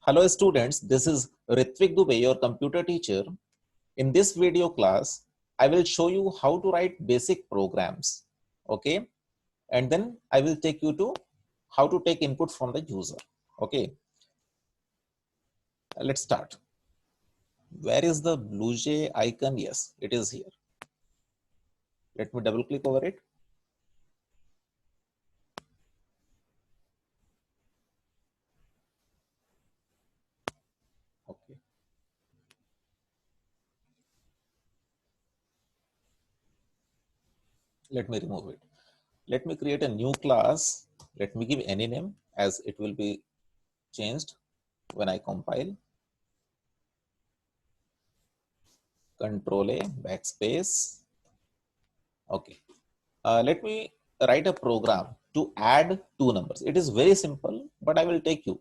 Hello students, this is Ritvik Dubey, your computer teacher. In this video class, I will show you how to write basic programs, okay? And then I will take you to how to take input from the user, okay? Let's start. Where is the BlueJ icon? Yes, it is here. Let me double click over it. Okay. Let me remove it. Let me create a new class. Let me give any name as it will be changed when I compile. Control A, backspace. Okay. Let me write a program to add two numbers. It is very simple, but I will take you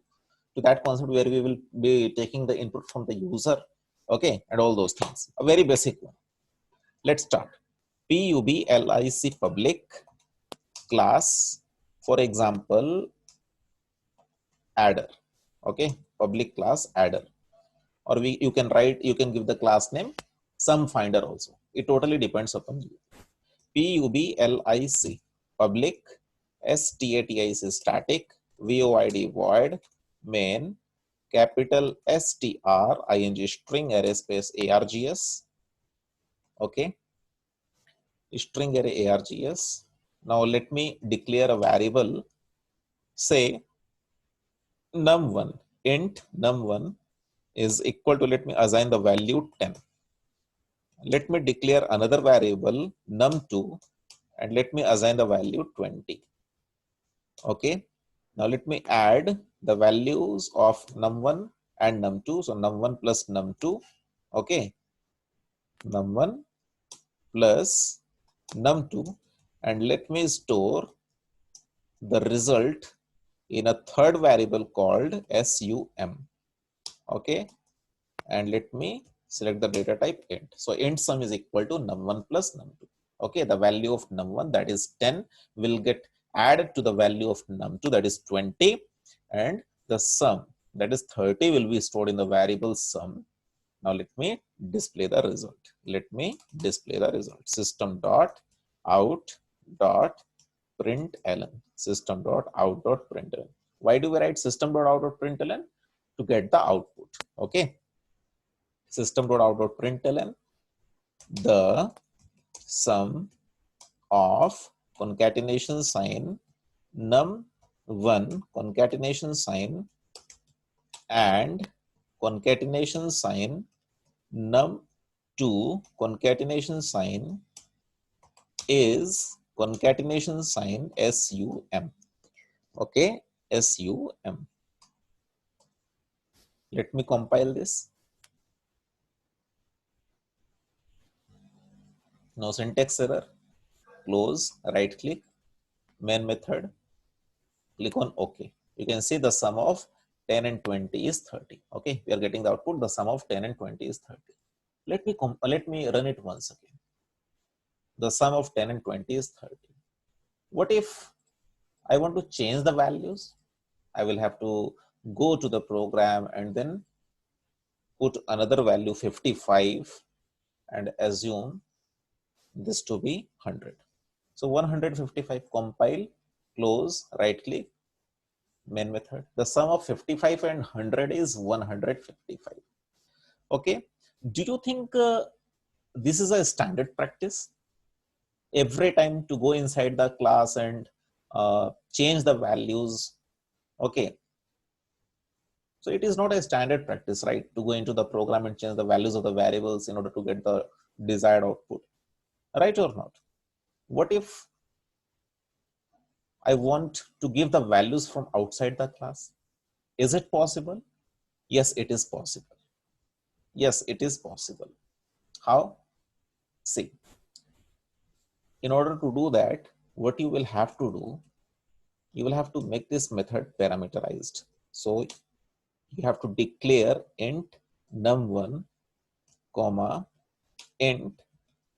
to that concept where we will be taking the input from the user, okay, and all those things. A very basic one. Let's start. Public class, for example, adder, okay, public class adder, or you can give the class name sum finder also. It totally depends upon you. Public public static static void void main capital string string array space args, okay, string array args. Now let me declare a variable, say num1, int num1 is equal to, let me assign the value 10. Let me declare another variable num2 and let me assign the value 20. Okay, now let me add the values of num1 and num2. So num1 plus num2, okay, num1 plus num2, and let me store the result in a third variable called sum, okay, and let me select the data type int. So int sum is equal to num1 plus num2. Okay, the value of num1, that is 10, will get added to the value of num2, that is 20, and the sum, that is 30, will be stored in the variable sum. Now let me display the result. Let me display the result. System.out.println. System.out.println. Why do we write system.out.println? To get the output. Okay. System.out.println, the sum of concatenation sign num1 concatenation sign and concatenation sign num2 concatenation sign is concatenation sign sum. Okay, sum. Let me compile this. No syntax error. Close, right click, main method, click on OK. You can see the sum of 10 and 20 is 30. Okay, we are getting the output. The sum of 10 and 20 is 30. Let me run it once again. The sum of 10 and 20 is 30. What if I want to change the values? I will have to go to the program and then put another value 55 and assume this to be 100. So 155, compile, close, right click, main method. The sum of 55 and 100 is 155. Okay. Do you think this is a standard practice? Every time to go inside the class and change the values. Okay. So it is not a standard practice, right? To go into the program and change the values of the variables in order to get the desired output. Right or not? What if I want to give the values from outside the class? Is it possible? Yes, it is possible. Yes, it is possible. How? See, in order to do that, what you will have to do, you will have to make this method parameterized. So you have to declare int num1 comma int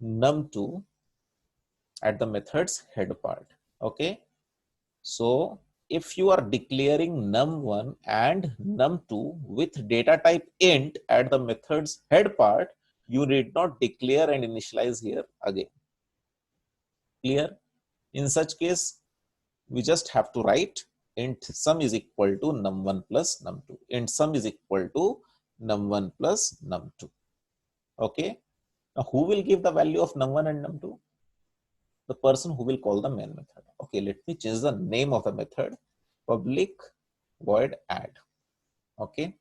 num2 at the method's head part. Okay, so if you are declaring num1 and num2 with data type int at the method's head part, you need not declare and initialize here again. Clear? In such case, we just have to write int sum is equal to num1 plus num2. Int sum is equal to num1 plus num2. Okay. Now, who will give the value of num1 and num2? The person who will call the main method. Okay, let me change the name of the method. Public void add. Okay.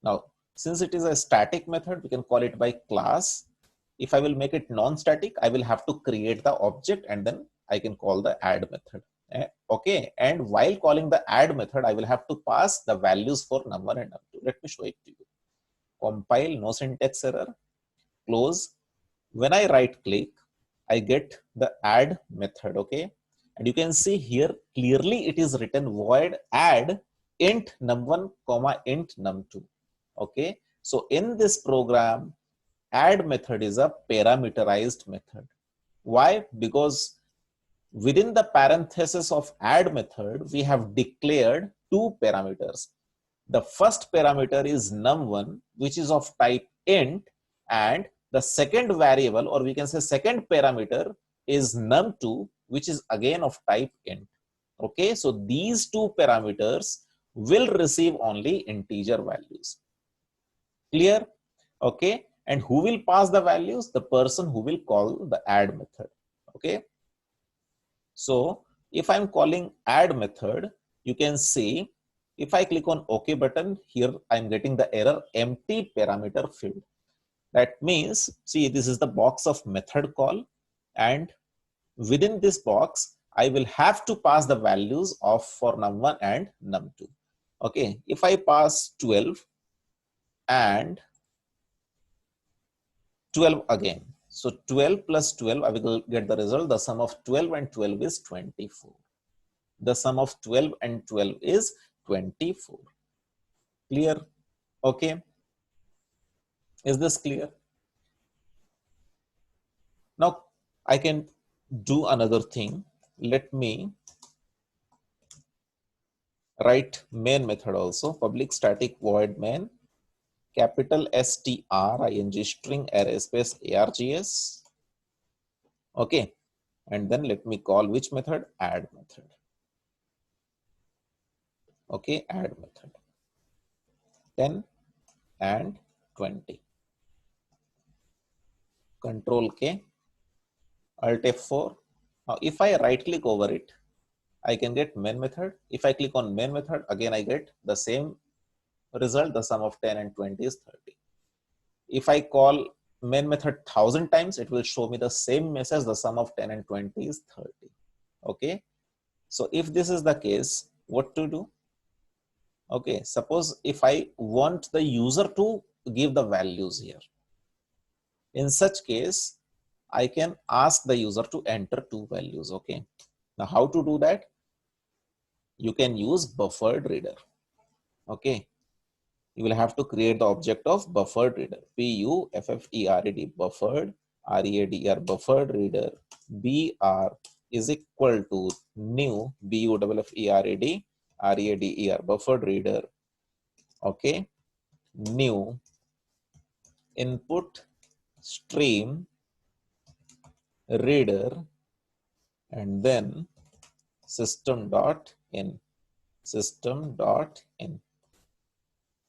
Now, since it is a static method, we can call it by class. If I will make it non-static, I will have to create the object and then I can call the add method. Okay, and while calling the add method, I will have to pass the values for num1 and num2. Let me show it to you. Compile, no syntax error, close. When I right click, I get the add method. Okay, and you can see here clearly it is written void add int num1 comma int num2. Okay, so in this program, add method is a parameterized method. Why? Because within the parenthesis of add method, we have declared two parameters. The first parameter is num1, which is of type int, and the second variable, or we can say second parameter, is num2, which is again of type int. Okay, so these two parameters will receive only integer values. Clear? Okay, and who will pass the values? The person who will call the add method. Okay, so if I'm calling add method, you can see if I click on OK button, here I'm getting the error empty parameter field. That means, see, this is the box of method call, and within this box, I will have to pass the values of for num1 and num2. Okay, if I pass 12 and 12 again, so 12 plus 12, I will get the result. The sum of 12 and 12 is 24. The sum of 12 and 12 is 24. Clear? Okay. Is this clear? Now I can do another thing. Let me write main method also. Public static void main, capital string string array space args. Okay. And then let me call which method? Add method. Okay, add method. 10 and 20. Control K, Alt F4. Now, if I right click over it, I can get main method. If I click on main method, again I get the same result. The sum of 10 and 20 is 30. If I call main method 1000 times, it will show me the same message. The sum of 10 and 20 is 30. Okay. So if this is the case, what to do? Okay. Suppose if I want the user to give the values here. In such case, I can ask the user to enter two values. Okay. Now, how to do that? You can use buffered reader. Okay. You will have to create the object of buffered reader. Buffered, buffered, reader, buffered reader. Br is equal to new, buffered, reader, buffered reader. Okay. New input stream reader, and then system.in.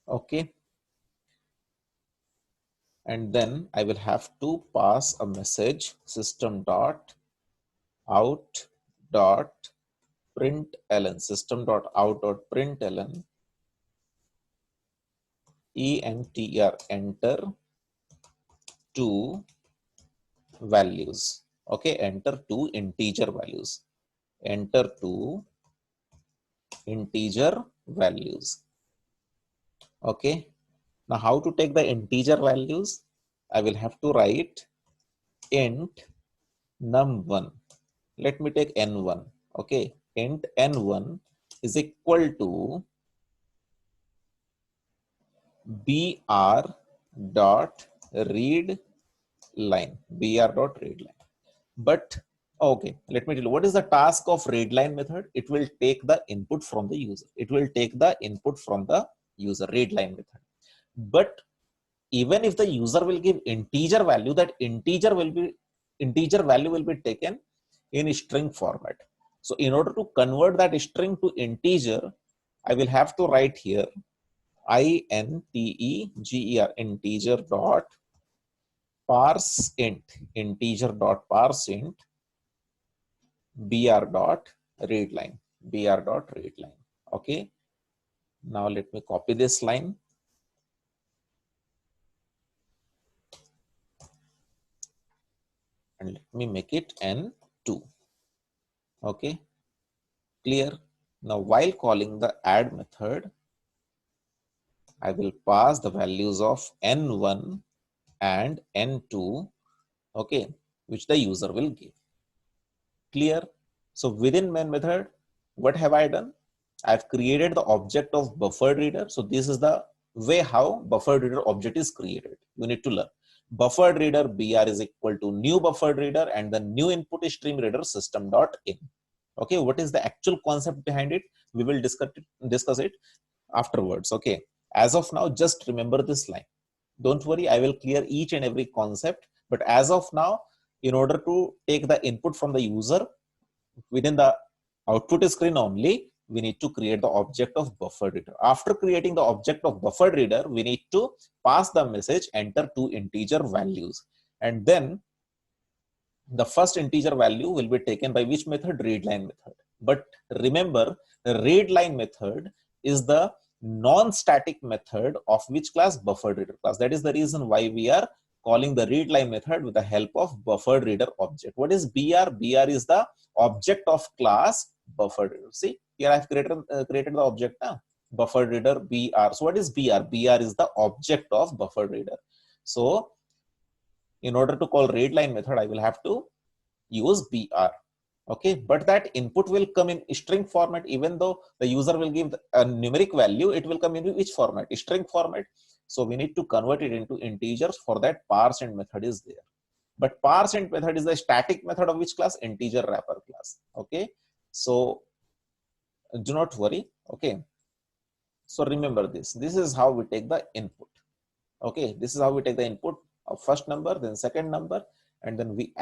Okay, and then I will have to pass a message system.out.println, system.out.println enter two values. Okay, enter two integer values. Enter two integer values. Okay, now how to take the integer values? I will have to write int num1. Let me take n1. Okay, int n1 is equal to br dot read line. But Okay, let me tell you what is the task of readline method. It will take the input from the user. It will take the input from the user, readline method. But even if the user will give integer value, that integer value will be taken in string format. So in order to convert that string to integer, I will have to write here integer, integer dot parse int, integer dot parse int br dot readline, br dot readline. Okay, now let me copy this line and let me make it n2. Okay, clear. Now while calling the add method, I will pass the values of n1 and n2, okay, which the user will give. Clear. So within main method, what have I done? I've created the object of buffered reader. So this is the way how buffered reader object is created. You need to learn. Buffered reader br is equal to new buffered reader and the new input stream reader system dot in. Okay, what is the actual concept behind it? We will discuss it afterwards. Okay, as of now, just remember this line. Don't worry, I will clear each and every concept. But as of now, in order to take the input from the user within the output screen only, we need to create the object of buffered reader. After creating the object of buffered reader, we need to pass the message, enter two integer values. And then the first integer value will be taken by which method? Readline method. But remember, the readline method is the non-static method of which class? Buffered reader class. That is the reason why we are calling the readline method with the help of buffered reader object. What is BR? BR is the object of class buffered reader. See, here I have created the object now, buffered reader BR. So what is BR? BR is the object of buffered reader. So in order to call readline method, I will have to use BR. Okay, but that input will come in string format. Even though the user will give a numeric value, it will come in which format? String format. So we need to convert it into integers. For that, parse int method is there. But parse int method is the static method of which class? Integer wrapper class. Okay, so do not worry. Okay, so remember this. This is how we take the input. Okay, this is how we take the input of first number, then second number, and then we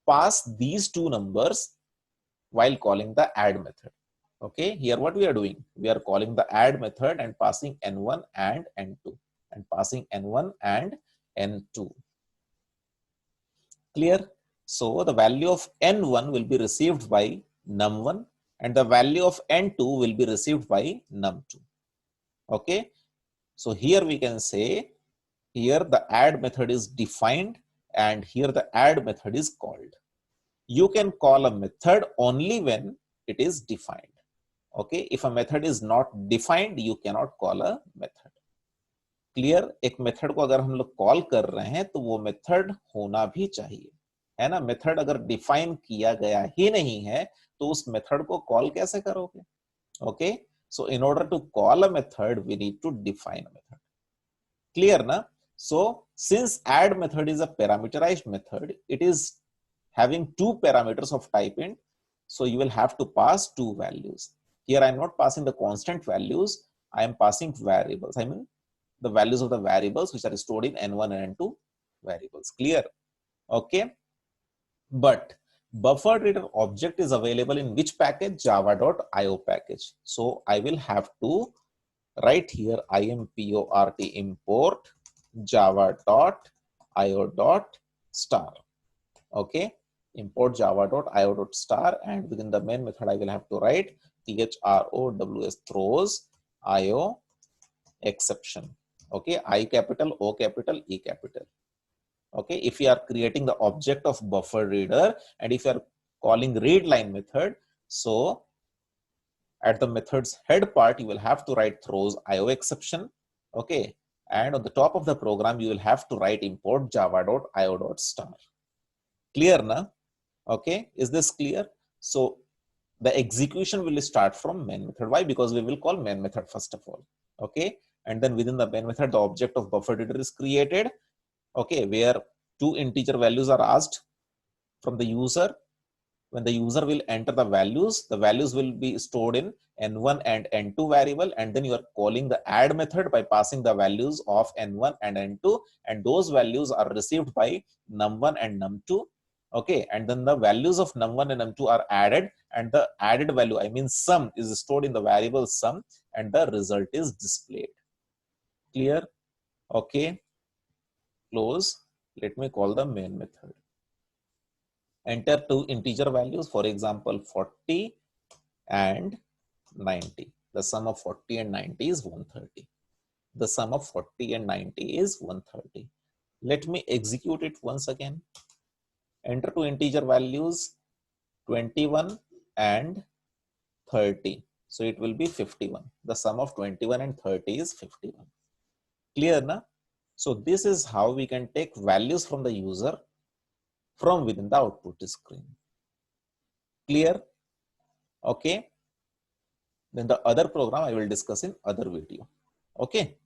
pass these two numbers while calling the add method. Okay, here what we are doing? We are calling the add method and passing n1 and n2 and passing n1 and n2. Clear? So the value of n1 will be received by num1 and the value of n2 will be received by num2. Okay, so here we can say, here the add method is defined and here the add method is called. You can call a method only when it is defined. Okay, if a method is not defined, you cannot call a method. Clear? एक method को अगर हम लोग call कर रहे हैं तो वो मेथड होना भी चाहिए, है ना. मेथड अगर डिफाइन किया गया ही नहीं है तो उस मेथड को कॉल कैसे करोगे? Okay, so in order to call a method, we need to define a method. Clear na? So since add method is a parameterized method, it is having two parameters of type int. So you will have to pass two values. Here I am not passing the constant values. I am passing variables. I mean the values of the variables which are stored in n1 and n2 variables. Clear? Okay. But buffered reader object is available in which package? Java.io package. So I will have to write here import import java.io.star. Okay, import java.io.star, and within the main method I will have to write throws throws io exception. Okay, I capital, O capital, E capital. Okay, if you are creating the object of buffer reader and if you are calling readline method, so at the method's head part you will have to write throws io exception. Okay, and on the top of the program you will have to write import java.io.star. Clear na? Okay, is this clear? So the execution will start from main method. Why? Because we will call main method first of all. Okay, and then within the main method the object of buffer reader is created. Okay, where two integer values are asked. from the user. When the user will enter the values will be stored in n1 and n2 variable, and then you are calling the add method by passing the values of n1 and n2, and those values are received by num1 and num2. Okay, and then the values of num1 and num2 are added, and the added value, I mean sum, is stored in the variable sum, and the result is displayed. Clear? Okay, close. Let me call the main method. Enter two integer values, for example 40 and 90. The sum of 40 and 90 is 130. The sum of 40 and 90 is 130. Let me execute it once again. Enter two integer values 21 and 30. So it will be 51. The sum of 21 and 30 is 51. Clear, na? So this is how we can take values from the user from within the output screen. Clear? Okay. Then the other program I will discuss in other video. Okay.